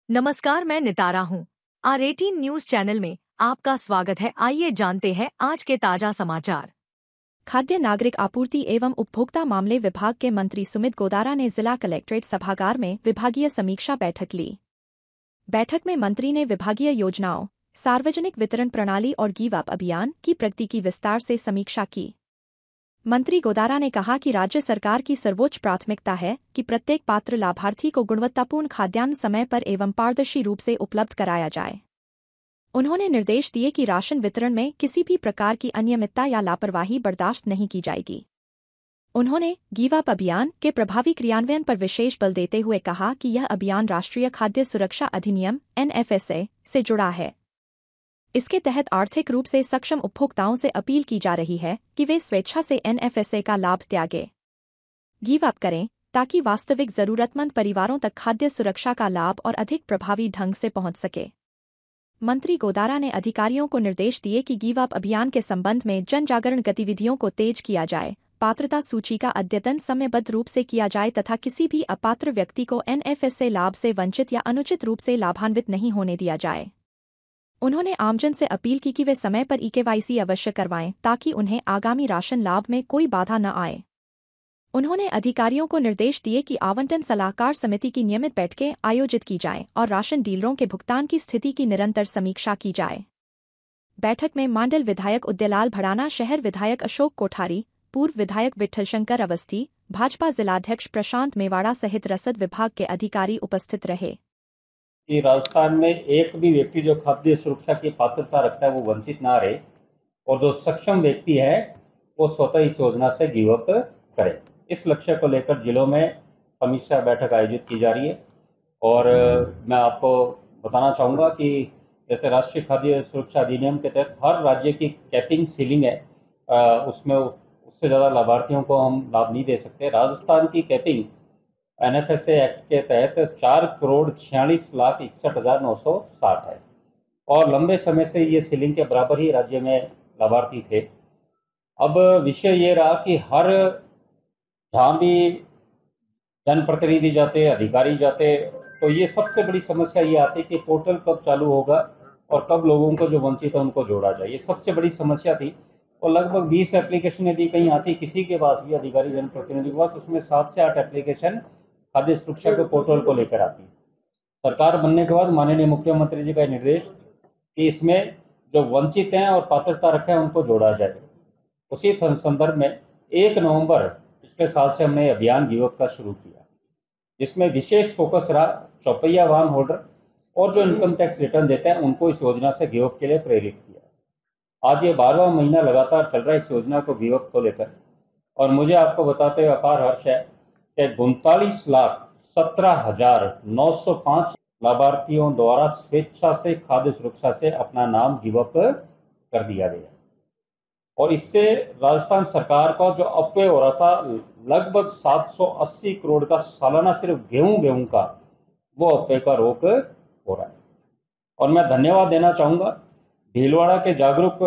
नमस्कार, मैं नितारा हूँ। R18 न्यूज चैनल में आपका स्वागत है। आइए जानते हैं आज के ताजा समाचार। खाद्य नागरिक आपूर्ति एवं उपभोक्ता मामले विभाग के मंत्री सुमित गोदारा ने जिला कलेक्ट्रेट सभागार में विभागीय समीक्षा बैठक ली। बैठक में मंत्री ने विभागीय योजनाओं, सार्वजनिक वितरण प्रणाली और गिव अप अभियान की प्रगति की विस्तार से समीक्षा की। मंत्री गोदारा ने कहा कि राज्य सरकार की सर्वोच्च प्राथमिकता है कि प्रत्येक पात्र लाभार्थी को गुणवत्तापूर्ण खाद्यान्न समय पर एवं पारदर्शी रूप से उपलब्ध कराया जाए। उन्होंने निर्देश दिए कि राशन वितरण में किसी भी प्रकार की अनियमितता या लापरवाही बर्दाश्त नहीं की जाएगी। उन्होंने गिव अप अभियान के प्रभावी क्रियान्वयन पर विशेष बल देते हुए कहा कि यह अभियान राष्ट्रीय खाद्य सुरक्षा अधिनियम (NFSA) से जुड़ा है। इसके तहत आर्थिक रूप से सक्षम उपभोक्ताओं से अपील की जा रही है कि वे स्वेच्छा से NFSA का लाभ त्यागें, गिव अप करें, ताकि वास्तविक जरूरतमंद परिवारों तक खाद्य सुरक्षा का लाभ और अधिक प्रभावी ढंग से पहुंच सके। मंत्री गोदारा ने अधिकारियों को निर्देश दिए कि गिव अप अभियान के संबंध में जन जागरण गतिविधियों को तेज किया जाए, पात्रता सूची का अद्यतन समयबद्ध रूप से किया जाए तथा किसी भी अपात्र व्यक्ति को NFSA लाभ से वंचित या अनुचित रूप से लाभान्वित नहीं होने दिया जाए। उन्होंने आमजन से अपील की कि वे समय पर EKYC अवश्य करवाएं ताकि उन्हें आगामी राशन लाभ में कोई बाधा न आए। उन्होंने अधिकारियों को निर्देश दिए कि आवंटन सलाहकार समिति की नियमित बैठकें आयोजित की जाएं और राशन डीलरों के भुगतान की स्थिति की निरंतर समीक्षा की जाए। बैठक में मांडल विधायक उदयलाल भड़ाना, शहर विधायक अशोक कोठारी, पूर्व विधायक विठल शंकर अवस्थी, भाजपा जिलाध्यक्ष प्रशांत मेवाड़ा सहित रसद विभाग के अधिकारी उपस्थित रहे। कि राजस्थान में एक भी व्यक्ति जो खाद्य सुरक्षा की पात्रता रखता है वो वंचित ना रहे और जो सक्षम व्यक्ति है वो स्वतः इस योजना से गिव अप करे। इस लक्ष्य को लेकर जिलों में समीक्षा बैठक आयोजित की जा रही है और मैं आपको बताना चाहूँगा कि जैसे राष्ट्रीय खाद्य सुरक्षा अधिनियम के तहत हर राज्य की कैपिंग सीलिंग है, उसमें उससे ज़्यादा लाभार्थियों को हम लाभ नहीं दे सकते। राजस्थान की कैपिंग NFSA एक्ट के तहत 4,46,61,960 है और लंबे समय से ये सीलिंग के बराबर ही राज्य में लाभार्थी थे। अब विषय ये रहा कि हर जहाँ भी जनप्रतिनिधि जाते, अधिकारी जाते, तो ये सबसे बड़ी समस्या ये आती है कि पोर्टल कब चालू होगा और कब लोगों को जो वंचित है उनको जोड़ा जाए। ये सबसे बड़ी समस्या थी और लगभग 20 एप्लीकेशन यदि कहीं आती किसी के पास भी, अधिकारी जनप्रतिनिधि के पास, उसमें 7 से 8 एप्लीकेशन खाद्य सुरक्षा के पोर्टल को लेकर आती है। सरकार बनने के बाद माननीय मुख्यमंत्री जी का निर्देश कि इसमें जो वंचित हैं और पात्रता रखे हैं उनको जोड़ा जाए। उसी संदर्भ में 1 नवंबर पिछले साल से हमने अभियान गिव अप का शुरू किया, जिसमें विशेष फोकस रहा चौपहिया वाहन होल्डर और जो इनकम टैक्स रिटर्न देते हैं उनको इस योजना से गिव अप के लिए प्रेरित किया। आज ये 12वां महीना लगातार चल रहा है इस योजना को गिव अप को लेकर और मुझे आपको बताते हुए अपार हर्ष है कि 39,17,905 लाभार्थियों द्वारा स्वेच्छा से खाद्य सुरक्षा से अपना नाम गिव अप कर दिया गया और इससे राजस्थान सरकार का जो अपव्यय हो रहा था लगभग 780 करोड़ का सालाना सिर्फ गेहूं का, वो अपव्यय का रोक हो रहा है। और मैं धन्यवाद देना चाहूँगा भीलवाड़ा के जागरूक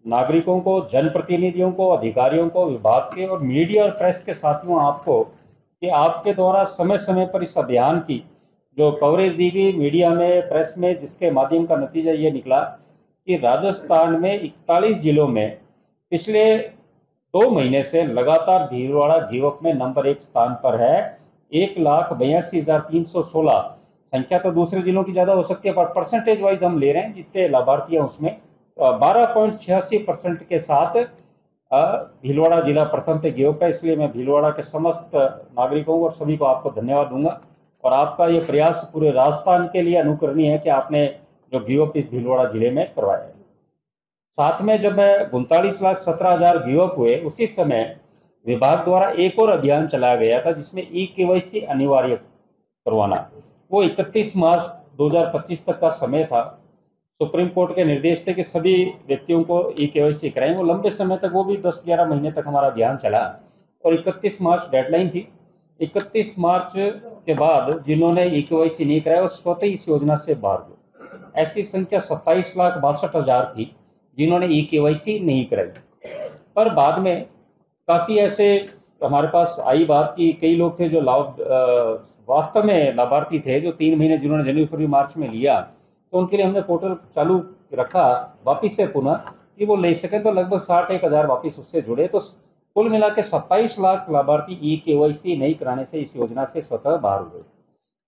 नागरिकों को, जनप्रतिनिधियों को, अधिकारियों को, विभाग के और मीडिया और प्रेस के साथियों आपको कि आपके द्वारा समय समय पर इस अभियान की जो कवरेज दी गई मीडिया में, प्रेस में, जिसके माध्यम का नतीजा ये निकला कि राजस्थान में 41 जिलों में पिछले 2 महीने से लगातार भीलवाड़ा गिव अप में नंबर 1 स्थान पर है। 1,82,316 संख्या तो दूसरे जिलों की ज़्यादा हो सकती है, पर परसेंटेज वाइज हम ले रहे हैं जितने लाभार्थी हैं उसमें 12.86% के साथ भीलवाड़ा जिला प्रथम पे गिव अप है। इसलिए मैं भीलवाड़ा के समस्त नागरिकों को और सभी को आपको धन्यवाद दूंगा और आपका ये प्रयास पूरे राजस्थान के लिए अनुकरणीय है कि आपने जो गिव अप इस भीलवाड़ा जिले में करवाया है। साथ में जब 39,17,000 गिव अप हुए, उसी समय विभाग द्वारा एक और अभियान चलाया गया था जिसमें EKYC अनिवार्य करवाना। वो 31 मार्च 2025 तक का समय था। सुप्रीम कोर्ट के निर्देश थे कि सभी व्यक्तियों को EKYC कराएं। वो लंबे समय तक, वो भी 10-11 महीने तक हमारा अभियान चला और 31 मार्च डेडलाइन थी। 31 मार्च के बाद जिन्होंने EKYC नहीं कराया वो स्वतः इस योजना से बाहर हुए। ऐसी संख्या 27,62,000 थी जिन्होंने EKYC नहीं कराई। पर बाद में काफ़ी ऐसे हमारे पास आई बात कि कई लोग थे जो वास्तव में लाभार्थी थे, जो 3 महीने जिन्होंने जनवरी फरवरी मार्च में लिया, तो उनके लिए हमने पोर्टल चालू रखा वापिस से पुनः कि वो ले सकें। तो लगभग 61,000 वापिस उससे जुड़े। तो कुल मिला के 27 लाख लाभार्थी KYC नहीं कराने से इस योजना से स्वतः बाहर हुए।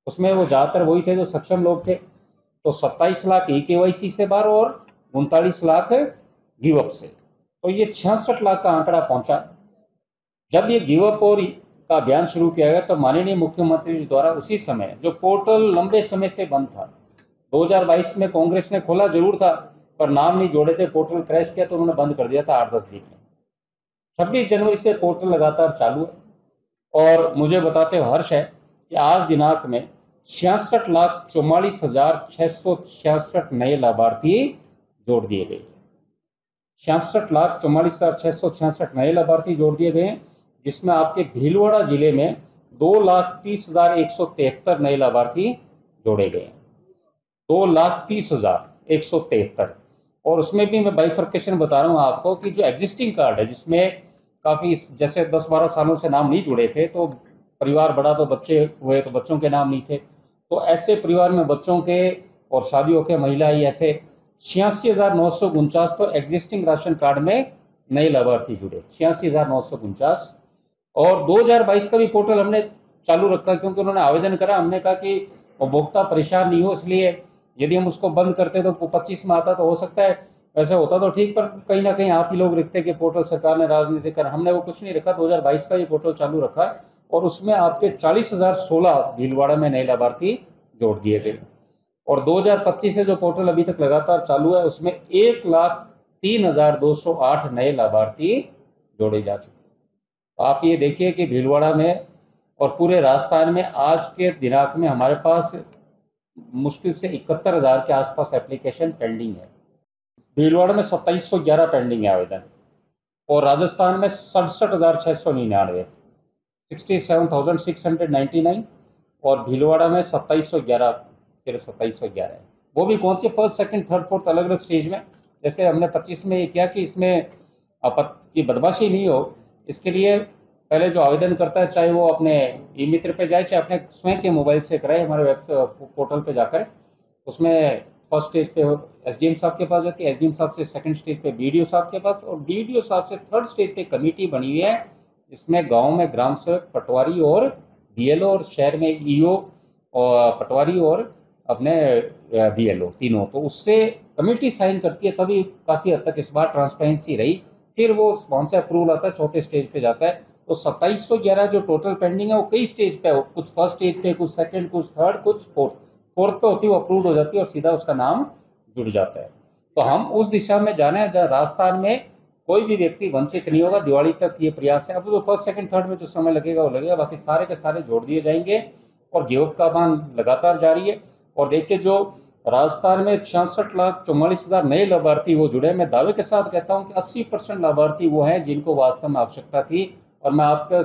उसमें वो ज़्यादातर वही थे जो सक्षम लोग थे। तो 27 लाख KYC से बाहर और 39 लाख गिव अप से, तो ये 66 लाख का आंकड़ा पहुंचा। जब ये गिव अप और का अभियान शुरू किया गया तो माननीय मुख्यमंत्री जी द्वारा उसी समय जो पोर्टल लंबे समय से बंद था, 2022 में कांग्रेस ने खोला जरूर था पर नाम नहीं जोड़े थे, पोर्टल क्रैश किया तो उन्होंने बंद कर दिया था 8-10 दिन में। 26 जनवरी से पोर्टल लगातार चालू है और मुझे बताते हुए हर्ष है कि आज दिनांक में 66,44,666 नए लाभार्थी जोड़ दिए गए। 66,44,666 नए लाभार्थी जोड़ दिए गए, जिसमें आपके भीलवाड़ा जिले में 2,30,173 नए लाभार्थी जोड़े गए। 2,30,173। और उसमें भी मैं बाइफर्केशन बता रहा हूँ आपको कि जो एग्जिस्टिंग कार्ड है, जिसमें काफ़ी जैसे 10-12 सालों से नाम नहीं जुड़े थे, तो परिवार बड़ा तो बच्चे हुए तो बच्चों के नाम नहीं थे, तो ऐसे परिवार में बच्चों के और शादियों के महिलाएं ऐसे 86,949 तो एग्जिस्टिंग राशन कार्ड में नए लाभार्थी जुड़े, 86,949। और 2022 का भी पोर्टल हमने चालू रखा क्योंकि उन्होंने आवेदन करा। हमने कहा कि उपभोक्ता परेशान नहीं हो, इसलिए यदि हम उसको बंद करते तो 25 में आता तो हो सकता है, वैसे होता तो ठीक, पर कहीं ना कहीं आप ही लोग लिखते कि पोर्टल सरकार ने राजनीति कर, हमने वो कुछ नहीं रखा। 2022 का ये पोर्टल चालू रखा और उसमें आपके 40,016 भीलवाड़ा में नए लाभार्थी जोड़ दिए गए। और 2025 से जो पोर्टल अभी तक लगातार चालू है उसमें 1,03,208 नए लाभार्थी जोड़े जा चुके। तो आप ये देखिए कि भीलवाड़ा में और पूरे राजस्थान में आज के दिनांक में हमारे पास मुश्किल से 71,000 के आसपास एप्लीकेशन पेंडिंग है। भीलवाड़ा में 2711 पेंडिंग है आवेदन और राजस्थान में 67,699, 67,699 और भीलवाड़ा में 2711, सिर्फ 2711 है। वो भी कौन से फर्स्ट सेकंड थर्ड फोर्थ अलग अलग स्टेज में। जैसे हमने 25 में ये किया कि इसमें की बदमाशी नहीं हो, इसके लिए पहले जो आवेदन करता है चाहे वो अपने ई मित्र पे जाए चाहे अपने स्वयं के मोबाइल से कराए, हमारे वेबसाइट पोर्टल पे जाकर उसमें फर्स्ट स्टेज पे SDM साहब के पास जाती है, SDM साहब से सेकंड स्टेज पे BDO साहब के पास और BDO साहब से थर्ड स्टेज पे कमेटी बनी हुई है, इसमें गांव में ग्राम सेवक, पटवारी और BLO और शहर में EO और पटवारी और अपने BLO तीनों। तो उससे कमेटी साइन करती है, तभी काफ़ी हद तक इस बार ट्रांसपेरेंसी रही। फिर वो वहाँ से अप्रूवल आता है, चौथे स्टेज पे जाता है। तो 2711 जो टोटल पेंडिंग है वो कई स्टेज पे है, कुछ फर्स्ट स्टेज पे, कुछ सेकंड, कुछ थर्ड, कुछ फोर्थ पे होती है, वो अप्रूव हो जाती है और सीधा उसका नाम जुड़ जाता है। तो हम उस दिशा में जाना है जहाँ राजस्थान में कोई भी व्यक्ति वंचित नहीं होगा। दिवाली तक ये प्रयास है। अब जो फर्स्ट सेकंड थर्ड में जो समय लगेगा वो लगेगा, बाकी सारे के सारे जोड़ दिए जाएंगे और गिव अप का अभियान लगातार जारी है। और देखिए जो राजस्थान में 66,44,000 नए लाभार्थी वो जुड़े। मैं दावे के साथ कहता हूँ कि 80% लाभार्थी वो हैं जिनको वास्तव में आवश्यकता थी। और मैं आपके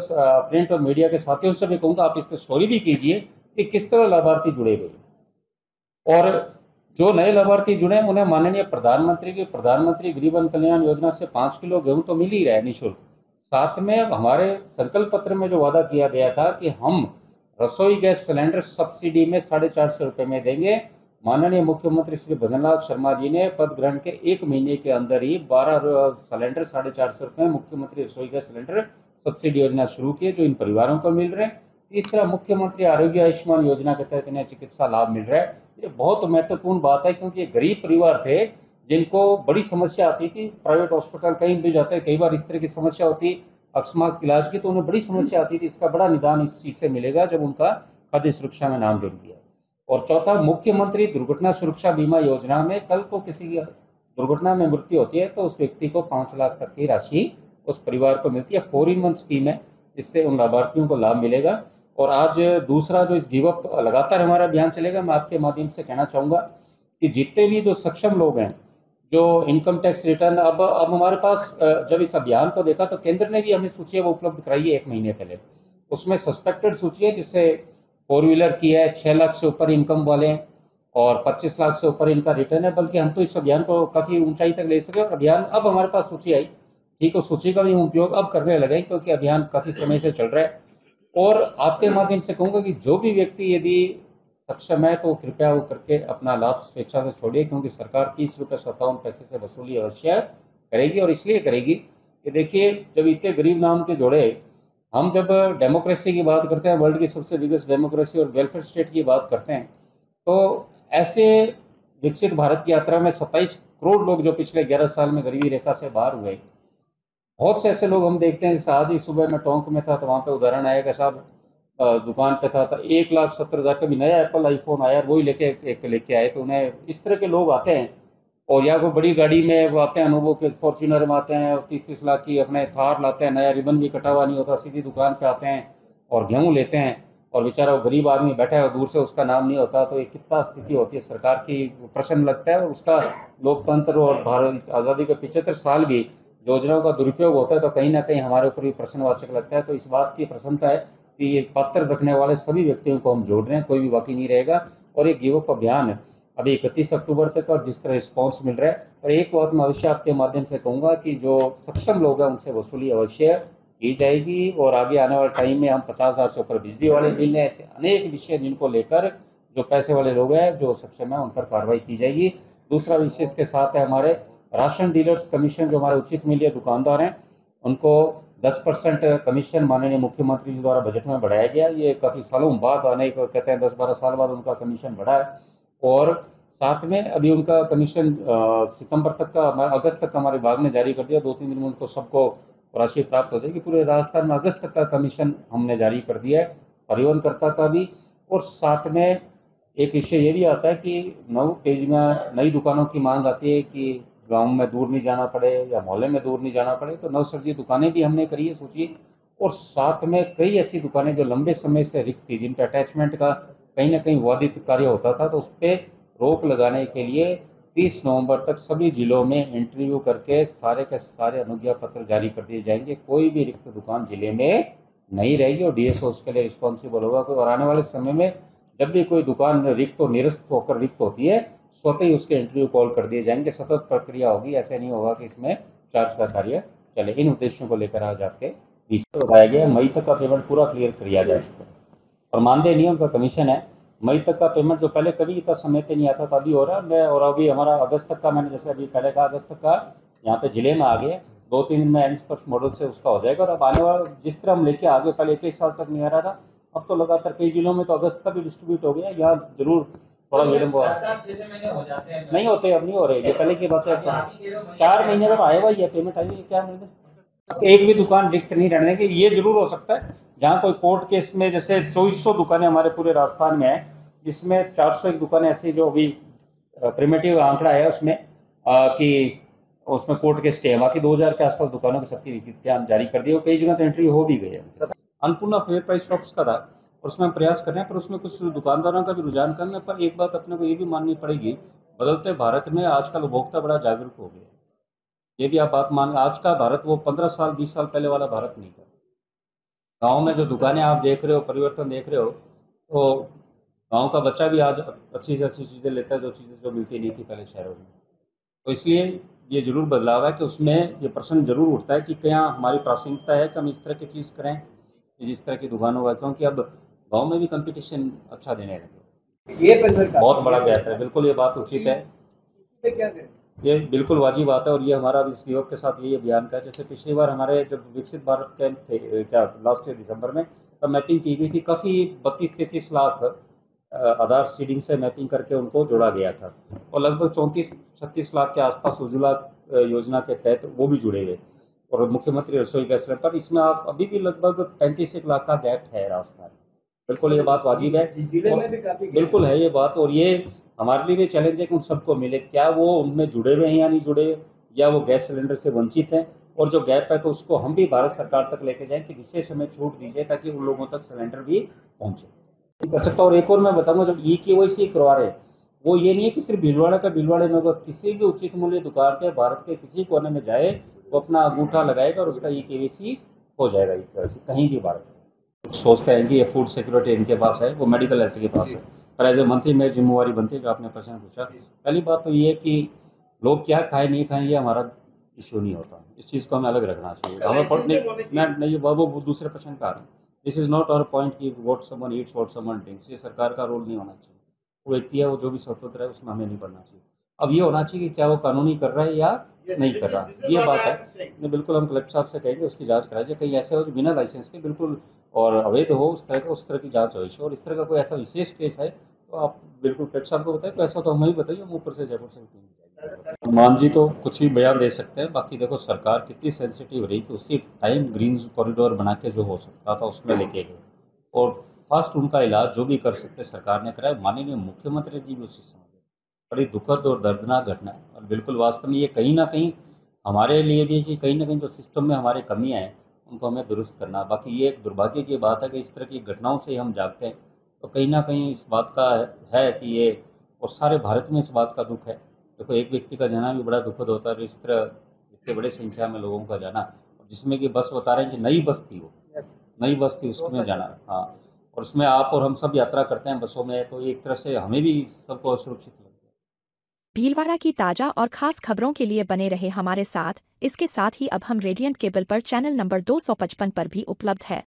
प्रिंट और मीडिया के साथियों से भी कहूँगा आप इस पर स्टोरी भी कीजिए कि किस तरह लाभार्थी जुड़े गए। और जो नए लाभार्थी जुड़े उन्हें माननीय प्रधानमंत्री की प्रधानमंत्री गरीब कल्याण योजना से 5 किलो गेहूं तो मिल ही रहा है निःशुल्क। साथ में हमारे संकल्प पत्र में जो वादा किया गया था कि हम रसोई गैस सिलेंडर सब्सिडी में 450 रुपये में देंगे, माननीय मुख्यमंत्री श्री भजनलाल शर्मा जी ने पद ग्रहण के 1 महीने के अंदर ही 12 सिलेंडर 450 रुपये मुख्यमंत्री रसोई गैस सिलेंडर सब्सिडी योजना शुरू की, जो इन परिवारों को मिल रहे हैं। तीसरा, मुख्यमंत्री आरोग्य आयुष्मान योजना के तहत इन्हें चिकित्सा लाभ मिल रहा है। ये बहुत महत्वपूर्ण बात है क्योंकि ये गरीब परिवार थे जिनको बड़ी समस्या आती थी, प्राइवेट हॉस्पिटल कहीं भी जाते कई बार इस तरह की समस्या होती अकस्मात इलाज की, तो उन्हें बड़ी समस्या आती थी। इसका बड़ा निदान इस चीज़ से मिलेगा जब उनका खाद्य सुरक्षा में नाम जुड़ गया। और चौथा, मुख्यमंत्री दुर्घटना सुरक्षा बीमा योजना में कल को किसी की दुर्घटना में मृत्यु होती है तो उस व्यक्ति को 5 लाख तक की राशि उस परिवार को मिलती है। 4-in-1 स्कीम है, इससे उन लाभार्थियों को लाभ मिलेगा। और आज दूसरा जो इस गिव अप लगातार हमारा अभियान चलेगा, मैं आपके माध्यम से कहना चाहूँगा कि जितने भी जो सक्षम लोग हैं जो इनकम टैक्स रिटर्न अब हमारे पास, जब इस अभियान को देखा तो केंद्र ने भी हमें सूची वो उपलब्ध कराई है 1 महीने पहले। उसमें सस्पेक्टेड सूची है जिससे 4 व्हीलर की है, 6 लाख से ऊपर इनकम वाले और 25 लाख से ऊपर इनका रिटर्न है। बल्कि हम तो इस अभियान को काफ़ी ऊंचाई तक ले सके और अभियान अब हमारे पास सूची आई ठीक, उस सूची का भी हम उपयोग अब करने लगे क्योंकि अभियान काफ़ी समय से चल रहा है। और आपके माध्यम से कहूँगा कि जो भी व्यक्ति यदि सक्षम है तो कृपया वो करके अपना लाभ स्वेच्छा से छोड़िए, क्योंकि सरकार 30 रुपये 57 पैसे से वसूली अवश्य करेगी। और इसलिए करेगी कि देखिए, जब इतने गरीब नाम के जोड़े, हम जब डेमोक्रेसी की बात करते हैं, वर्ल्ड की सबसे बिगेस्ट डेमोक्रेसी और वेलफेयर स्टेट की बात करते हैं, तो ऐसे विकसित भारत की यात्रा में 27 करोड़ लोग जो पिछले 11 साल में गरीबी रेखा से बाहर हुए, बहुत से ऐसे लोग हम देखते हैं। जैसे आज ही सुबह मैं टोंक में था तो वहाँ पे उदाहरण आया कि साहब दुकान पे था 1,70,000 का भी नया एप्पल आईफोन आया, वही लेके आए। तो उन्हें इस तरह के लोग आते हैं, और या कोई बड़ी गाड़ी में वो आते हैं, अनुभव के फॉर्च्यूनर में आते हैं और 30-30 लाख की अपने थार लाते हैं, नया रिबन भी कटा हुआ नहीं होता, सीधी दुकान पे आते हैं और गेहूँ लेते हैं, और बेचारा वो गरीब आदमी बैठा है और दूर से उसका नाम नहीं होता। तो ये कितना स्थिति होती है सरकार की, प्रश्न लगता है। और उसका लोकतंत्र और भारत आज़ादी के 75 साल भी योजनाओं का दुरुपयोग होता है तो कहीं ना कहीं हमारे ऊपर भी प्रश्नवाचक लगता है। तो इस बात की प्रसन्नता है कि ये पत्र रखने वाले सभी व्यक्तियों को हम जोड़ रहे हैं, कोई भी बाकी नहीं रहेगा। और ये गिव अप अभियान अभी 31 अक्टूबर तक, और जिस तरह रिस्पॉन्स मिल रहा है, और एक बात मैं अवश्य आपके माध्यम से कहूँगा कि जो सक्षम लोग हैं उनसे वसूली अवश्य की जाएगी। और आगे आने वाले टाइम में हम 50,000 से ऊपर बिजली वाले बिल हैं, ऐसे अनेक विषय जिनको लेकर जो पैसे वाले लोग हैं जो सक्षम है उन पर कार्रवाई की जाएगी। दूसरा विषय इसके साथ है हमारे राशन डीलर्स कमीशन, जो हमारे उचित मूल्य दुकानदार हैं उनको 10% कमीशन माननीय मुख्यमंत्री जी द्वारा बजट में बढ़ाया गया। ये काफ़ी सालों बाद आने को कहते हैं, 10-12 साल बाद उनका कमीशन बढ़ा है। और साथ में अभी उनका कमीशन सितंबर तक का, हमारे अगस्त तक का हमारे विभाग ने जारी कर दिया। 2-3 दिन में उनको सबको राशि प्राप्त हो जाएगी। पूरे राजस्थान में अगस्त तक का कमीशन हमने जारी कर दिया है, परिवहनकर्ता का भी। और साथ में एक विषय ये भी आता है कि कई जगह नई दुकानों की मांग आती है कि गांव में दूर नहीं जाना पड़े या मोहल्ले में दूर नहीं जाना पड़े, तो नवसर्जित दुकानें भी हमने करी है सूची। और साथ में कई ऐसी दुकानें जो लंबे समय से रिक्त थी, जिन पर अटैचमेंट का कहीं ना कहीं वादित कार्य होता था, तो उस पर रोक लगाने के लिए 30 नवंबर तक सभी जिलों में इंटरव्यू करके सारे के सारे अनुज्ञा पत्र जारी कर दिए जाएंगे। कोई भी रिक्त दुकान जिले में नहीं रहेगी और डीएसओ उसके लिए रिस्पॉन्सिबल होगा। और आने वाले समय में जब भी कोई दुकान रिक्त और निरस्त होकर रिक्त होती है, स्वतः ही उसके इंटरव्यू कॉल कर दिए जाएंगे। सतत प्रक्रिया होगी, ऐसे नहीं होगा कि इसमें चार्ज का कार्य चले। इन उद्देश्यों को लेकर आज आपके बीच में बताया गया है। मई तक का पेमेंट पूरा क्लियर किया जाए इसको। और मानदेय नियम का कमीशन है, मई तक का पेमेंट जो पहले कभी इतना समय पे नहीं आता था, अभी हो रहा है। और अभी हमारा अगस्त तक का, मैंने जैसे अभी पहले कहा अगस्त तक का यहाँ पे जिले में आ गए, 2-3 दिन में एंड मॉडल से उसका हो जाएगा। और अब आने वाला जिस तरह हम लेके आगे, पहले 1-1 साल तक नहीं आ रहा था, अब तो लगातार कई जिलों में तो अगस्त का भी डिस्ट्रीब्यूट हो गया। यहाँ जरूर थोड़ा विलम्ब हुआ, 4-6 महीने हो जाते हैं, नहीं होते, अब नहीं हो रहे, ये पहले की बात है। 4 महीने में आया हुआ ये पेमेंट आई है, क्या महीने एक भी दुकान रिक्त नहीं रहने की। ये जरूर हो सकता है जहाँ कोई कोर्ट केस में, जैसे 2400 दुकानें हमारे पूरे राजस्थान में है, जिसमें 401 दुकानें ऐसी जो अभी प्रिमेटिव आंकड़ा है उसमें कि उसमें कोर्ट के स्टे है। बाकी 2000 के आसपास दुकानों की सबकी विज्ञप्तियां जारी कर दी और कई जगह तो एंट्री हो भी गई है। अन्नपूर्णा फेयर प्राइस शॉप्स का था, और उसमें हम प्रयास कर रहे हैं, पर उसमें कुछ दुकानदारों का भी रुझान कम है। पर एक बात अपने को ये भी माननी पड़ेगी, बदलते भारत में आजकल उपभोक्ता बड़ा जागरूक हो गया। ये भी आप बात मान, आज का भारत वो 15 साल 20 साल पहले वाला भारत नहीं था। गाँव में जो दुकानें आप देख रहे हो, परिवर्तन देख रहे हो, तो गाँव का बच्चा भी आज अच्छी से अच्छी चीज़ें लेता है, जो चीज़ें जो मिलती नहीं थी पहले शहरों में। तो इसलिए ये जरूर बदलाव है कि उसमें ये प्रश्न जरूर उठता है कि क्या हमारी प्राथमिकता है कि हम इस तरह की चीज़ करें जिस तरह की दुकानों का, क्योंकि अब गांव में भी कंपटीशन अच्छा देने लगे। ये पैसा बहुत बड़ा गैप है, बिल्कुल ये बात उचित है, क्या करें, ये बिल्कुल वाजिब बात है। और ये हमारा इस योग के साथ यही अभियान का, जैसे पिछली बार हमारे जब विकसित भारत कैंप थे, क्या लास्ट ईयर दिसंबर में, तब मैपिंग की गई थी, काफ़ी 32-33 लाख आधार सीडिंग से मैपिंग करके उनको जोड़ा गया था, और लगभग 34-36 लाख के आसपास उज्ज्वला योजना के तहत वो भी जुड़े हुए, और मुख्यमंत्री रसोई गैस सिलेंडर पर इसमें आप अभी भी लगभग 35 लाख का गैप है राजस्थान। बिल्कुल ये बात वाजिब है, जिले में भी काफी बिल्कुल है ये बात। और ये हमारे लिए भी चैलेंज है कि उन सबको मिले, क्या वो उनमें जुड़े हुए हैं या नहीं जुड़े हुए, या वो गैस सिलेंडर से वंचित हैं, और जो गैप है तो उसको हम भी भारत सरकार तक लेके जाएं कि विशेष हमें छूट दीजिए ताकि उन लोगों तक सिलेंडर भी पहुँचे कर सकता। और एक और मैं बताऊंगा, जब ई-केवाईसी करवा रहे, वो ये नहीं है कि सिर्फ भीलवाड़ा का भीलवाड़े में होगा, किसी भी उचित मूल्य दुकान पे भारत के किसी कोने में जाए वो अपना अंगूठा लगाएगा और उसका ई-केवाईसी हो जाएगा। ई-केवाईसी कहीं भी भारत में सोचते हैं कि ये फूड सिक्योरिटी इनके पास है, वो मेडिकल एक्ट के पास है, पर एज ए मंत्री मेरी जिम्मेवारी बनती है। जो आपने प्रश्न पूछा, पहली बात तो ये है कि लोग क्या खाएं नहीं खाएं ये हमारा इश्यू नहीं होता। इस चीज़ को हमें अलग रखना चाहिए। हमें नहीं वो दूसरे प्रश्न पे आ रहे हैं। This is not our point कि what someone eats what someone drinks, ये सरकार का रोल नहीं होना चाहिए। वो व्यक्ति है, वो जो भी स्वतंत्र है, उसमें हमें नहीं पढ़ना चाहिए। अब ये होना चाहिए कि क्या वो कानूनी कर रहा है या नहीं कर रहा, ये बात है। नहीं, बिल्कुल हम कलेक्टर साहब से कहेंगे उसकी जांच कराइए। कहीं ऐसे हो जो बिना लाइसेंस के बिल्कुल और अवैध हो उस तरह की जांच हो। और इस तरह का कोई ऐसा विशेष केस है तो आप बिल्कुल कलेक्टर साहब को बताएं। तो ऐसा तो हमें ही बताइए, हम ऊपर से जयपुर से टीम। मान जी तो कुछ ही बयान दे सकते हैं। बाकी देखो सरकार कितनी सेंसिटिव रही कि उसी टाइम ग्रीन कॉरिडोर बना के जो हो सकता था उसमें लेके गए, और फर्स्ट उनका इलाज जो भी कर सकते सरकार ने कराया। माननीय मुख्यमंत्री जी भी उसी समय बड़ी दुखद और दर्दनाक घटना है। और बिल्कुल वास्तव में ये कहीं ना कहीं हमारे लिए भी कि कहीं ना कहीं जो सिस्टम में हमारे कमियां हैं उनको हमें दुरुस्त करना। बाकी ये एक दुर्भाग्य की बात है कि इस तरह की घटनाओं से हम जागते हैं, तो कहीं ना कहीं इस बात का है कि ये, और सारे भारत में इस बात का दुख है। देखो एक व्यक्ति का जाना भी बड़ा दुखद होता है, इस तरह इतने बड़े संख्या में लोगों का जाना, जिसमें कि बस बता रहे हैं कि नई बस थी, वो नई बस थी, उसमें जाना। हाँ, और उसमें आप और हम सब यात्रा करते हैं बसों में, तो एक तरह से हमें भी सबको असुरक्षित लगता है। भीलवाड़ा की ताजा और खास खबरों के लिए बने रहे हमारे साथ। इसके साथ ही अब हम रेडियंट केबल पर चैनल नंबर 255 पर भी उपलब्ध है।